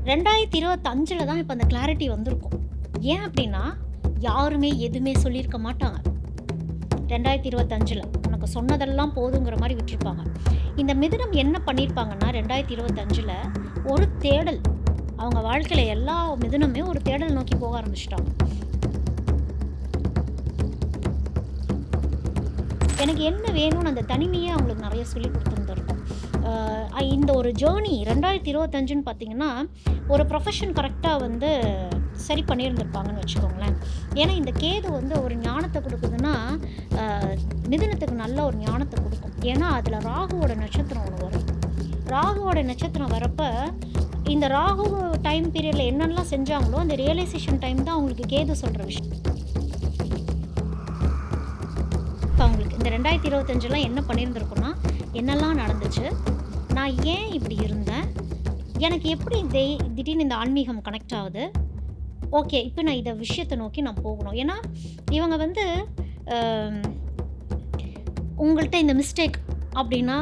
2025 தான் இப்போ அந்த கிளாரிட்டி வந்திருக்கும். ஏன் அப்படின்னா, யாருமே எதுவுமே சொல்லியிருக்க மாட்டாங்க. 2025 உனக்கு சொன்னதெல்லாம் போதுங்கிற மாதிரி விட்டுருப்பாங்க. இந்த மிதுனம் என்ன பண்ணியிருப்பாங்கன்னா, 2025 ஒரு தேடல். அவங்க வாழ்க்கையில் எல்லா மிதுனமே ஒரு தேடல் நோக்கி போக ஆரம்பிச்சிட்டாங்க. எனக்கு என்ன வேணும்னு அந்த தனிமையை அவங்களுக்கு நிறைய சொல்லி கொடுத்துருந்துருக்கும். இந்த ஒரு ஜேர்னி 2025ன்னு பார்த்தீங்கன்னா, ஒரு ப்ரொஃபஷன் கரெக்டாக வந்து சரி பண்ணியிருந்திருப்பாங்கன்னு வச்சுக்கோங்களேன். ஏன்னா இந்த கேது வந்து ஒரு ஞானத்தை கொடுக்குதுன்னா, மிதுனத்துக்கு நல்ல ஒரு ஞானத்தை கொடுக்கும். ஏன்னா அதில் ராகுவோட நட்சத்திரம் ஒன்று வரும். ராகுவோட நட்சத்திரம் வரப்போ இந்த ராகு டைம் பீரியடில் என்னெல்லாம் செஞ்சாங்களோ அந்த ரியலைசேஷன் டைம் தான் அவங்களுக்கு கேது சொல்கிற விஷயம். இப்போ அவங்களுக்கு இந்த 2025 என்ன பண்ணியிருந்திருக்குன்னா, என்னெல்லாம் நடந்துச்சு, நான் ஏன் இப்படி இருந்தேன், எனக்கு எப்படி திடீர்னு இந்த ஆன்மீகம் கனெக்ட் ஆகுது, ஓகே இப்போ நான் இந்த விஷயத்தை நோக்கி நான் போகணும். ஏன்னா இவங்க வந்து உங்கள்கிட்ட இந்த மிஸ்டேக் அப்படின்னா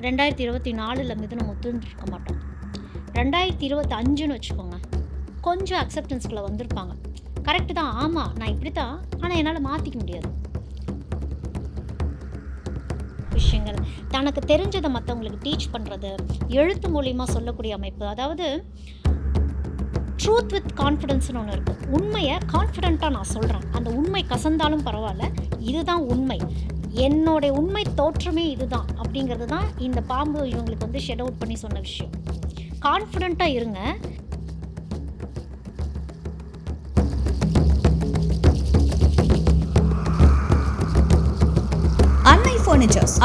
2024 மிதுனம் ஒத்துருக்க மாட்டோம். 2025ன்னு வச்சுக்கோங்க, கொஞ்சம் அக்செப்டன்ஸ்குள்ளே வந்திருப்பாங்க. கரெக்டு தான், ஆமாம் நான் இப்படி தான், ஆனால் என்னால் மாற்றிக்க முடியாது விஷயங்கள். தனக்கு தெரிஞ்சதை மற்றவங்களுக்கு டீச் பண்ணுறது, எழுத்து மூலியமாக சொல்லக்கூடிய அமைப்பு. அதாவது ட்ரூத் வித் கான்ஃபிடென்ஸ்னு ஒன்று இருக்குது. உண்மையை கான்ஃபிடென்ட்டாக நான் சொல்கிறேன், அந்த உண்மை கசந்தாலும் பரவாயில்ல, இதுதான் உண்மை, என்னுடைய உண்மை தோற்றமே இதுதான் அப்படிங்கிறது தான் இந்த பாம்பு இவங்களுக்கு வந்து ஷெட் அவுட் பண்ணி சொன்ன விஷயம். கான்ஃபிடென்ட்டாக இருங்க.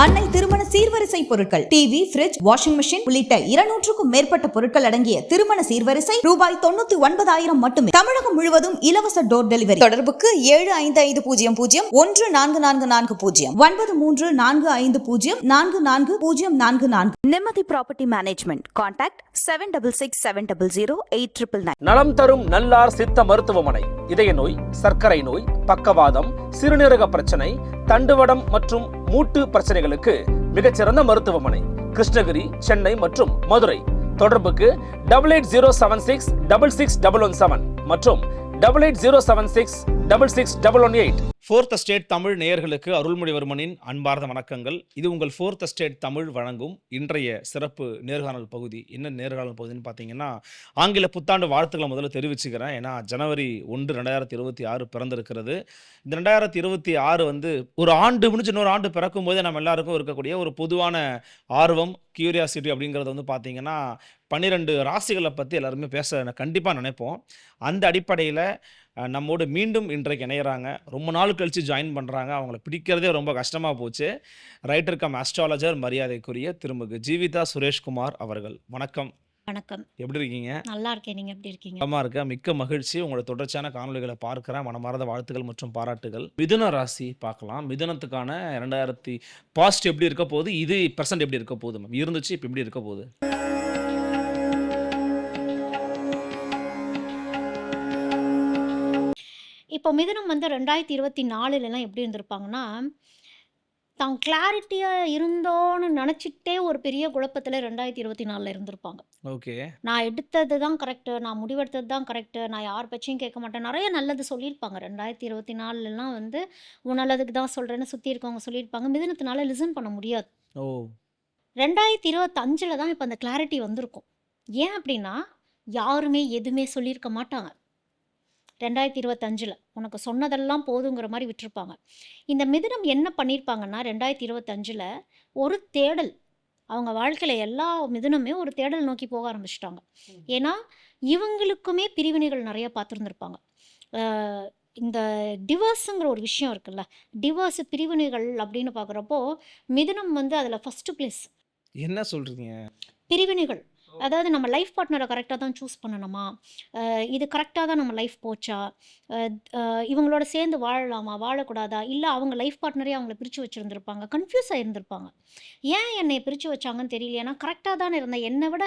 அன்னை திருமண சீர்வரிசை பொருட்கள், டிவி, ஃபிரிட்ஜ், வாஷிங் மெஷின் உள்ளிட்ட 200க்கும் மேற்பட்ட பொருட்கள் அடங்கிய திருமண சீர்வரிசை ரூபாய் 99,000 மட்டுமே. தமிழகம் முழுவதும் இலவச டோர் டெலிவரி. தொடர்புக்கு 7550044440 9345044044. நிம்மதி ப்ராப்பர்ட்டி மேனேஜ்மெண்ட். கான்டாக்ட் 7667008999. நலம் தரும் நல்லார் சித்த மருத்துவமனை. இதய நோய், சர்க்கரை நோய், பக்கவாதம், சிறுநீரக பிரச்சனை, தண்டுவடம் மற்றும் மூட்டு பிரச்சனைகளுக்கு மிகச்சிறந்த மருத்துவமனை. கிருஷ்ணகிரி, சென்னை மற்றும் மதுரை. தொடர்புக்கு 8807666117 மற்றும் 8807666118. ஃபோர்த் எஸ்டேட் தமிழ் நேயர்களுக்கு அருள்மொழிவர்மனின் அன்பார்ந்த வணக்கங்கள். இது உங்கள் ஃபோர்த் எஸ்டேட் தமிழ் வழங்கும் இன்றைய சிறப்பு நேர்காணல் பகுதி. என்ன நேர்காணல் பகுதின்னு பார்த்தீங்கன்னா, ஆங்கில புத்தாண்டு வாழ்த்துக்களை முதல்ல தெரிவிச்சுக்கிறேன். ஏன்னா ஜனவரி 1, 2026 பிறந்திருக்கிறது. இந்த 2026 வந்து ஒரு ஆண்டு முடிஞ்சு இன்னொரு ஆண்டு பிறக்கும் போதே நம்ம எல்லாருக்கும் இருக்கக்கூடிய ஒரு பொதுவான ஆர்வம், கியூரியாசிட்டி அப்படிங்கிறது வந்து பார்த்தீங்கன்னா 12 ராசிகளை பற்றி எல்லாருமே பேச கண்டிப்பாக நினைப்போம். அந்த அடிப்படையில் நம்மோடு மீண்டும் இன்றைக்கு இணையிறாங்க. ரொம்ப நாள் கழித்து ஜாயின் பண்ணுறாங்க. அவங்கள பிடிக்கிறதே ரொம்ப கஷ்டமாக போச்சு. ரைட்டர் கம் ஆஸ்ட்ராலஜர், மரியாதைக்குரிய திருமிகு ஜீவிதா சுரேஷ்குமார் அவர்கள். வணக்கம். வணக்கம். எப்படி இருக்கீங்க? நல்லா இருக்கேன், நீங்கள் எப்படி இருக்கீங்க? நல்லா இருக்கேன், மிக்க மகிழ்ச்சி. உங்களோட தொடர்ச்சியான காணொலிகளை பார்க்குறேன். மனமார்ந்த வாழ்த்துக்கள் மற்றும் பாராட்டுகள். மிதுன ராசி பார்க்கலாம். மிதுனத்துக்கான 2000 பாஸ்ட் எப்படி இருக்க போகுது, இது பெர்சன்ட் எப்படி இருக்க போகுது மேம், இருந்துச்சு இப்போ எப்படி இருக்க போகுது? இப்போ மிதுனம் வந்து 2024 எப்படி இருந்திருப்பாங்கன்னா, தான் கிளாரிட்டியாக இருந்தோன்னு நினச்சிட்டே ஒரு பெரிய குழப்பத்தில் 2024 இருந்திருப்பாங்க. ஓகே. நான் எடுத்தது தான் கரெக்டு, நான் முடிவெடுத்தது தான் கரெக்டு, நான் யார் பேச்சையும் கேட்க மாட்டேன், நிறைய நல்லது சொல்லியிருப்பாங்க. 2024 வந்து உன் நல்லதுக்கு தான் சொல்கிறேன்னு சுற்றி இருக்கவங்க சொல்லியிருப்பாங்க. மிதுனத்தினால லிசன் பண்ண முடியாது. ஓ. 2025 தான் இப்போ அந்த கிளாரிட்டி வந்திருக்கும். ஏன் அப்படின்னா, யாருமே எதுவுமே சொல்லியிருக்க மாட்டாங்க. 2025 உனக்கு சொன்னதெல்லாம் போதுங்கிற மாதிரி விட்டுருப்பாங்க. இந்த மிதுனம் என்ன பண்ணியிருப்பாங்கன்னா, 2025 ஒரு தேடல். அவங்க வாழ்க்கையில் எல்லா மிதுனமே ஒரு தேடல் நோக்கி போக ஆரம்பிச்சிட்டாங்க. ஏன்னா இவங்களுக்குமே பிரிவினைகள் நிறைய பார்த்துருந்துருப்பாங்க. இந்த டிவோர்ஸுங்கிற ஒரு விஷயம் இருக்குல்ல, டிவோர்ஸ் பிரிவினைகள் அப்படின்னு பார்க்குறப்போ மிதுனம் வந்து அதில் ஃபஸ்ட்டு பிளேஸ். என்ன சொல்கிறீங்க? பிரிவினைகள். அதாவது நம்ம லைஃப் பார்ட்னரை கரெக்டாக தான் சூஸ் பண்ணணுமா, இது கரெக்டாக தான் நம்ம லைஃப் போச்சா, இவங்களோட சேர்ந்து வாழலாமா வாழக்கூடாதா, இல்லை அவங்க லைஃப் பார்ட்னரே அவங்கள பிரித்து வச்சுருந்துருப்பாங்க, கன்ஃபியூஸ் ஆகிருந்திருப்பாங்க. ஏன் என்னை பிரித்து வச்சாங்கன்னு தெரியல, ஏன்னா கரெக்டாக தானே இருந்தேன், என்னை விட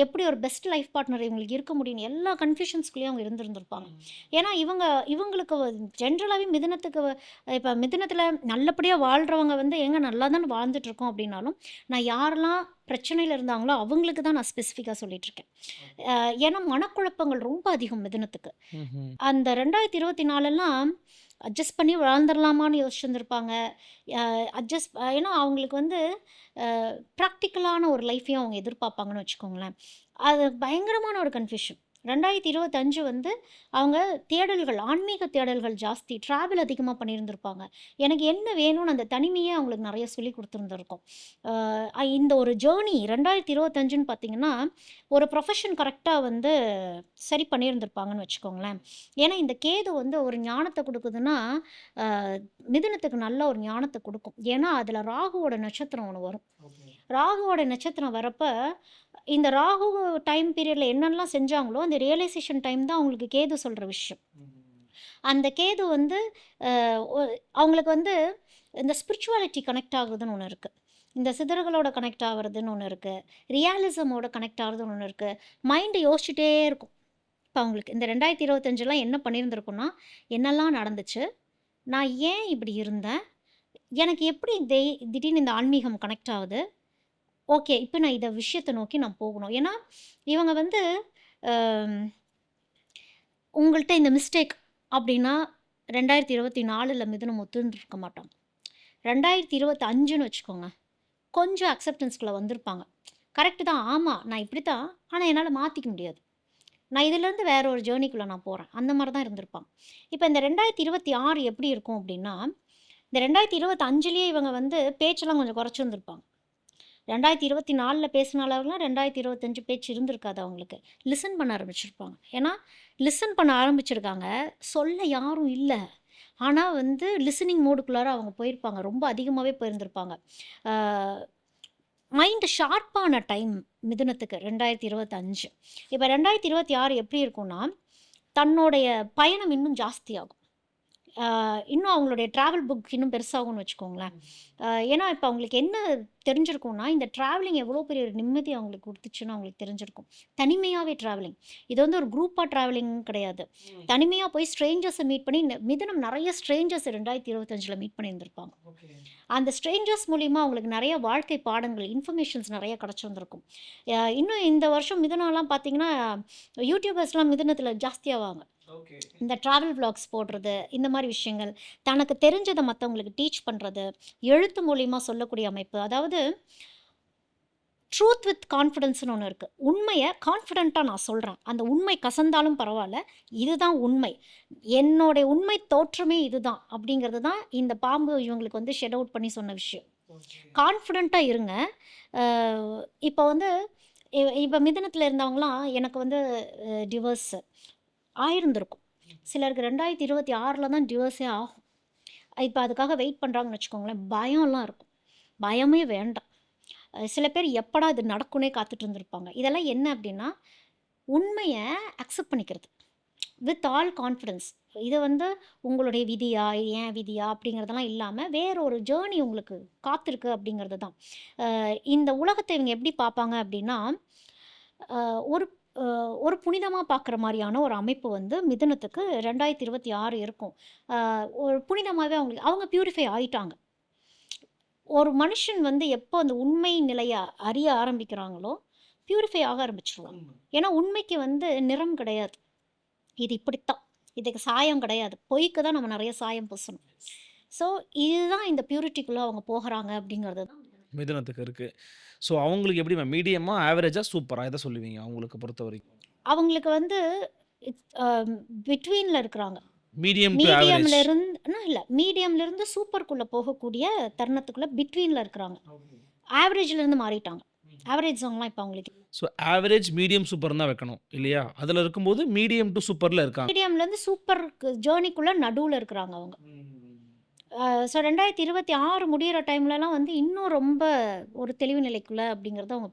எப்படி ஒரு பெஸ்ட் லைஃப் பார்ட்னர் இவங்களுக்கு இருக்க முடியும், எல்லா கன்ஃபியூஷன்ஸ்குள்ளேயும் அவங்க இருந்திருந்திருப்பாங்க. ஏன்னா இவங்களுக்கு ஜென்ரலாகவே மிதுனத்துக்கு இப்போ மிதுனத்தில் நல்லபடியாக வாழ்கிறவங்க வந்து எங்கே நல்லா தானே வாழ்ந்துட்டுருக்கோம் அப்படின்னாலும், நான் யாரெல்லாம் பிரச்சனையில் இருந்தாங்களோ அவங்களுக்கு தான் நான் ஸ்பெசிஃபிக்காக சொல்லிகிட்ருக்கேன். ஏன்னா மனக்குழப்பங்கள் ரொம்ப அதிகம் மிதுனத்துக்கு. அந்த 2024 அட்ஜஸ்ட் பண்ணி வாழ்ந்துடலாமான்னு யோசிச்சுருந்துருப்பாங்க. ஏன்னா அவங்களுக்கு வந்து ப்ராக்டிக்கலான ஒரு லைஃப்பையும் அவங்க எதிர்பார்ப்பாங்கன்னு வச்சுக்கோங்களேன். அது பயங்கரமான ஒரு கன்ஃபியூஷன். 2025 வந்து அவங்க தேடல்கள், ஆன்மீக தேடல்கள் ஜாஸ்தி, ட்ராவல் அதிகமாக பண்ணியிருந்திருப்பாங்க. எனக்கு என்ன வேணும்னு அந்த தனிமையே அவங்களுக்கு நிறைய சொல்லி கொடுத்துருந்துருக்கும். இந்த ஒரு ஜேர்னி 2025ன்னு பார்த்தீங்கன்னா ஒரு ப்ரொஃபஷன் கரெக்டாக வந்து சரி பண்ணியிருந்திருப்பாங்கன்னு வச்சுக்கோங்களேன். ஏன்னா இந்த கேது வந்து ஒரு ஞானத்தை கொடுக்குதுன்னா மிதுனத்துக்கு நல்ல ஒரு ஞானத்தை கொடுக்கும். ஏன்னா அதில் ராகுவோட நட்சத்திரம் ஒன்று வரும். ராகுவோட நட்சத்திரம் வரப்ப இந்த ராகு டைம் பீரியடில் என்னெல்லாம் செஞ்சாங்களோ அந்த ரியலைசேஷன் டைம் தான் அவங்களுக்கு கேது சொல்கிற விஷயம். அந்த கேது வந்து அவங்களுக்கு வந்து இந்த ஸ்பிரிச்சுவாலிட்டி கனெக்ட் ஆகுதுன்னு ஒன்று இருக்குது, இந்த சிதறுகளோட கனெக்ட் ஆகுறதுன்னு ஒன்று இருக்குது, ரியாலிசமோட கனெக்ட் ஆகுறதுன்னு ஒன்று இருக்குது. மைண்டு யோசிச்சுட்டே இருக்கும். இப்போ அவங்களுக்கு இந்த 2025 என்ன பண்ணியிருந்திருக்குன்னா, என்னெல்லாம் நடந்துச்சு, நான் ஏன் இப்படி இருந்தேன், எனக்கு எப்படி திடீர்னு இந்த ஆன்மீகம் கனெக்ட் ஆகுது, ஓகே இப்போ நான் இதை விஷயத்தை நோக்கி நான் போகணும். ஏன்னா இவங்க வந்து உங்கள்கிட்ட இந்த மிஸ்டேக் அப்படின்னா 2024 மிதுனம் ஒத்துருக்க மாட்டாங்க. 2025ன்னு வச்சுக்கோங்க, கொஞ்சம் அக்செப்டன்ஸ்குள்ளே வந்திருப்பாங்க. கரெக்டு தான், ஆமாம் நான் இப்படி தான், ஆனால் என்னால் மாற்றிக்க முடியாது, நான் இதிலேருந்து வேற ஒரு ஜேர்னிக்குள்ளே நான் போகிறேன், அந்த மாதிரி தான் இருந்திருப்பாங்க. இப்போ இந்த 2026 எப்படி இருக்கும் அப்படின்னா, இந்த 2025லேயே இவங்க வந்து பேச்செல்லாம் கொஞ்சம் குறைச்சிருந்துருப்பாங்க. 2024 பேசின அளவுலாம் 2025 பேச்சு இருந்திருக்காது அவங்களுக்கு. லிசன் பண்ண ஆரம்பிச்சிருப்பாங்க. ஏன்னா லிசன் பண்ண ஆரம்பிச்சிருக்காங்க, சொல்ல யாரும் இல்லை, ஆனால் வந்து லிசனிங் மோடுக்குள்ளார அவங்க போயிருப்பாங்க, ரொம்ப அதிகமாகவே போயிருந்திருப்பாங்க. Mind ஷார்ப்பான time மிதுனத்துக்கு 2025. இப்போ 2026 எப்படி இருக்கும்னா, தன்னுடைய பயணம் இன்னும் ஜாஸ்தியாகும். இன்னும் அவங்களுடைய ட்ராவல் புக் இன்னும் பெருசாகும்னு வச்சுக்கோங்களேன். ஏன்னா இப்போ அவங்களுக்கு என்ன தெரிஞ்சிருக்கும்னா, இந்த ட்ராவலிங் எவ்வளோ பெரிய ஒரு நிம்மதி அவங்களுக்கு கொடுத்துச்சுன்னு அவங்களுக்கு தெரிஞ்சிருக்கும். தனிமையாகவே ட்ராவலிங், இது வந்து ஒரு குரூப்பாக ட்ராவலிங் கிடையாது, தனிமையாக போய் ஸ்ட்ரேஞ்சர்ஸை மீட் பண்ணி. மிதுனம் நிறைய ஸ்ட்ரேஞ்சர்ஸ் 2025 மீட் பண்ணியிருந்திருப்பாங்க. அந்த ஸ்ட்ரேஞ்சர்ஸ் மூலிமா அவங்களுக்கு நிறைய வாழ்க்கை பாடங்கள், இன்ஃபர்மேஷன்ஸ் நிறைய கிடச்சிருந்துருக்கும். இன்னும் இந்த வருஷம் மிதுனம்லாம் பார்த்தீங்கன்னா யூடியூபர்ஸ்லாம் மிதுனத்தில் ஜாஸ்தியாவாங்க. இந்த ட்ராவல் vlogs போடுறது, இந்த மாதிரி விஷயங்கள், தனக்கு தெரிஞ்சதை மற்றவங்களுக்கு டீச் பண்ணுறது, எழுத்து மூலிமா சொல்லக்கூடிய அமைப்பு. அதாவது ட்ரூத் வித் கான்ஃபிடென்ஸ்னு ஒன்று இருக்குது. உண்மையை கான்ஃபிடென்ட்டாக நான் சொல்கிறேன், அந்த உண்மை கசந்தாலும் பரவாயில்ல, இதுதான் உண்மை, என்னுடைய உண்மை தோற்றமே இதுதான் அப்படிங்கிறது தான் இந்த பாம்பு இவங்களுக்கு வந்து ஷெட் அவுட் பண்ணி சொன்ன விஷயம். கான்ஃபிடென்ட்டாக இருங்க. இப்போ வந்து இப்போ மிதுனத்தில் இருந்தவங்களாம் எனக்கு வந்து டிவோர்ஸ் ஆயிருந்திருக்கும். சிலருக்கு 2026 தான் டிவோர்ஸே ஆகும். இப்போ அதுக்காக வெயிட் பண்ணுறாங்கன்னு வச்சுக்கோங்களேன். பயம்லாம் இருக்கும், பயமே வேண்டாம். சில பேர் எப்படா இது நடக்கும்னே காத்துட்டு இருந்திருப்பாங்க. இதெல்லாம் என்ன அப்படின்னா, உண்மையை அக்செப்ட் பண்ணிக்கிறது வித் ஆல் கான்ஃபிடென்ஸ். இது வந்து உங்களுடைய விதியா, ஏன் விதியா அப்படிங்கிறதெல்லாம் இல்லாமல் வேற ஒரு ஜேர்னி உங்களுக்கு காத்திருக்கு அப்படிங்கிறது தான். இந்த உலகத்தை இவங்க எப்படி பார்ப்பாங்க அப்படின்னா, ஒரு ஒரு புனிதமாக பார்க்குற மாதிரியான ஒரு அமைப்பு வந்து மிதுனத்துக்கு 2026 இருக்கும். ஒரு புனிதமாகவே அவங்க பியூரிஃபை ஆயிட்டாங்க. ஒரு மனுஷன் வந்து எப்போ அந்த உண்மை நிலையை அறிய ஆரம்பிக்கிறாங்களோ பியூரிஃபை ஆக ஆரம்பிச்சிருவாங்க. ஏன்னா உண்மைக்கு வந்து நிறம் கிடையாது, இது இப்படித்தான், இதுக்கு சாயம் கிடையாது, பொய்க்கு தான் நம்ம நிறைய சாயம் பூசணும். ஸோ இதுதான் இந்த பியூரிட்டிக்குள்ளே அவங்க போகிறாங்க அப்படிங்கிறது தான் மிதுனத்துக்கு இருக்குது. ஸோ அவங்களுக்கு எப்படி மீடியமாக, ஆவரேஜாக, சூப்பராக எதை சொல்லுவீங்க அவங்களுக்கு பொறுத்த வரைக்கும்? அவங்களுக்கு வந்து பிட்வீனில் இருக்கிறாங்க. Medium to average. மீடியம்லேருந்து சூப்பருக்குள்ளே போகக்கூடிய தருணத்துக்குள்ளே பிட்வீனில் இருக்கிறாங்க. ஆவரேஜ்லேருந்து மாறிட்டாங்க. ஆவரேஜ் சாங்லாம் இப்போ அவங்களுக்கு ஸோ ஆவரேஜ், மீடியம், சூப்பர் தான் வைக்கணும் இல்லையா? அதில் இருக்கும்போது மீடியம் டு சூப்பரில் இருக்காங்க. மீடியம்லேருந்து சூப்பர் ஜேர்னிக்குள்ளே நடுவில் இருக்கிறாங்க அவங்க. ஸோ 2026 முடிகிற டைம்லலாம் வந்து இன்னும் ரொம்ப ஒரு தெளிவு நிலைக்குள்ளே அப்படிங்கிறத அவங்க